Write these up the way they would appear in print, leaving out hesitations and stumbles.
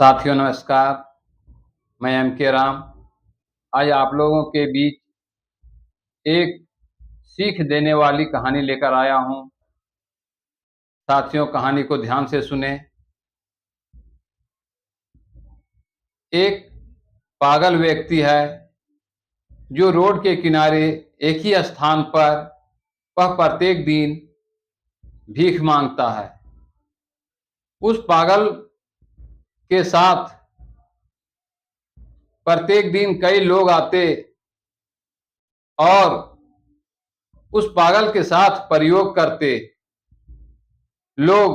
साथियों नमस्कार, मैं एम के राम। आज आप लोगों के बीच एक सीख देने वाली कहानी लेकर आया हूँ। साथियों कहानी को ध्यान से सुने। एक पागल व्यक्ति है जो रोड के किनारे एक ही स्थान पर वह प्रत्येक दिन भीख मांगता है। उस पागल के साथ प्रत्येक दिन कई लोग आते और उस पागल के साथ प्रयोग करते। लोग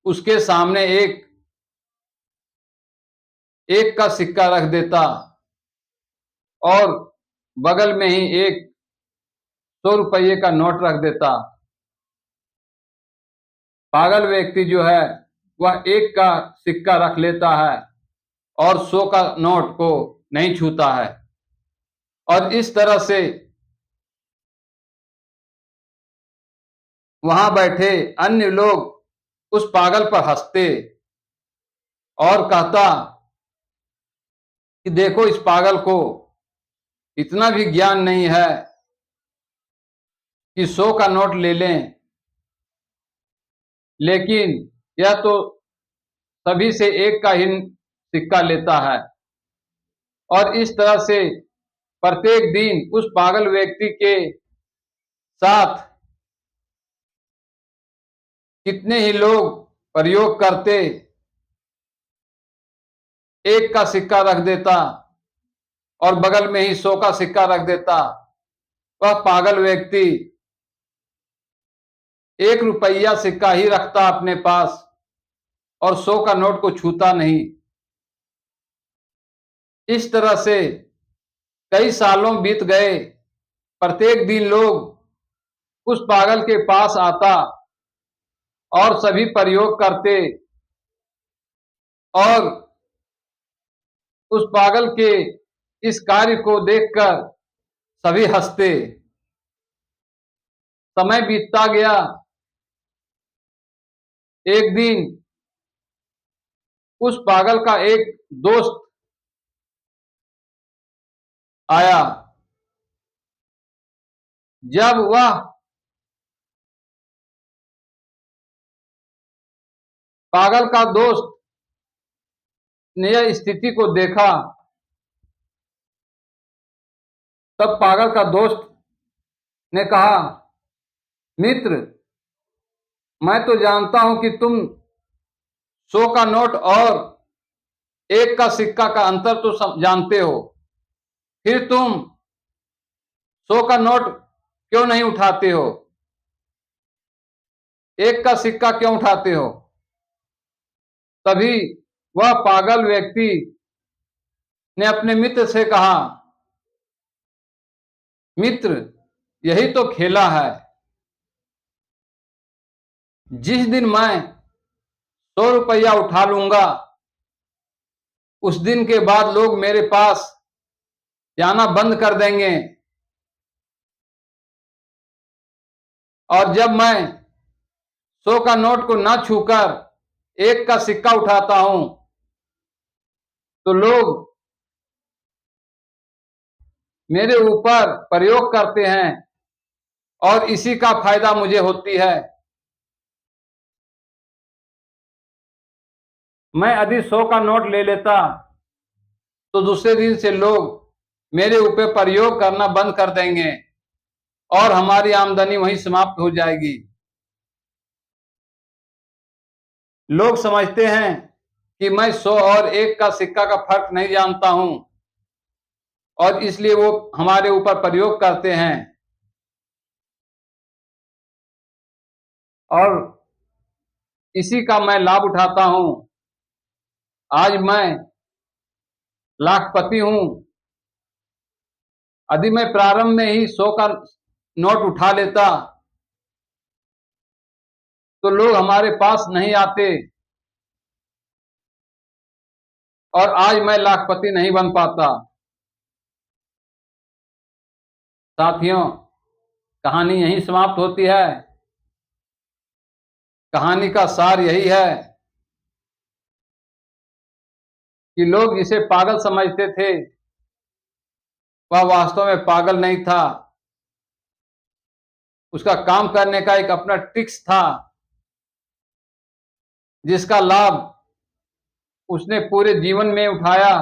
उसके सामने एक का सिक्का रख देता और बगल में ही एक 100 रुपये का नोट रख देता। पागल व्यक्ति जो है वह 1 का सिक्का रख लेता है और 100 का नोट को नहीं छूता है। और इस तरह से वहां बैठे अन्य लोग उस पागल पर हंसते और कहता कि देखो इस पागल को इतना भी ज्ञान नहीं है कि 100 का नोट ले लें, लेकिन यह तो सभी से 1 का ही सिक्का लेता है। और इस तरह से प्रत्येक दिन उस पागल व्यक्ति के साथ कितने ही लोग प्रयोग करते। 1 का सिक्का रख देता और बगल में ही 100 का सिक्का रख देता। वह पागल व्यक्ति 1 रुपया सिक्का ही रखता अपने पास और 100 का नोट को छूता नहीं। इस तरह से कई सालों बीत गए। प्रत्येक दिन लोग उस पागल के पास आता और सभी प्रयोग करते और उस पागल के इस कार्य को देखकर सभी हंसते। समय बीतता गया। एक दिन उस पागल का एक दोस्त आया। जब वह पागल का दोस्त ने यह स्थिति को देखा, तब पागल का दोस्त ने कहा, मित्र, मैं तो जानता हूं कि तुम 100 का नोट और 1 का सिक्का का अंतर तो जानते हो, फिर तुम 100 का नोट क्यों नहीं उठाते हो? 1 का सिक्का क्यों उठाते हो? तभी वह पागल व्यक्ति ने अपने मित्र से कहा, मित्र, यही तो खेला है। जिस दिन मैं 100 रुपया उठा लूंगा, उस दिन के बाद लोग मेरे पास जाना बंद कर देंगे और जब मैं 100 का नोट को ना छूकर 1 का सिक्का उठाता हूं तो लोग मेरे ऊपर प्रयोग करते हैं और इसी का फायदा मुझे होती है। मैं यदि 100 का नोट ले लेता तो दूसरे दिन से लोग मेरे ऊपर प्रयोग करना बंद कर देंगे और हमारी आमदनी वहीं समाप्त हो जाएगी। लोग समझते हैं कि मैं 100 और 1 का सिक्का का फर्क नहीं जानता हूं और इसलिए वो हमारे ऊपर प्रयोग करते हैं और इसी का मैं लाभ उठाता हूं। आज मैं लाखपति हूं। यदि मैं प्रारंभ में ही 100 का नोट उठा लेता तो लोग हमारे पास नहीं आते और आज मैं लाखपति नहीं बन पाता। साथियों, कहानी यहीं समाप्त होती है। कहानी का सार यही है कि लोग जिसे पागल समझते थे वह वास्तव में पागल नहीं था, उसका काम करने का एक अपना ट्रिक्स था जिसका लाभ उसने पूरे जीवन में उठाया।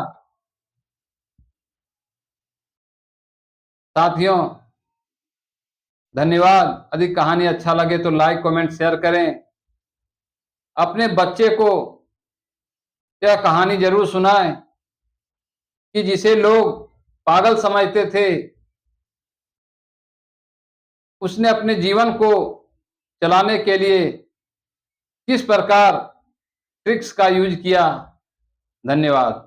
साथियों, धन्यवाद। यदि कहानी अच्छा लगे तो लाइक कमेंट शेयर करें। अपने बच्चे को यह कहानी जरूर सुनाएं कि जिसे लोग पागल समझते थे उसने अपने जीवन को चलाने के लिए किस प्रकार ट्रिक्स का यूज किया। धन्यवाद।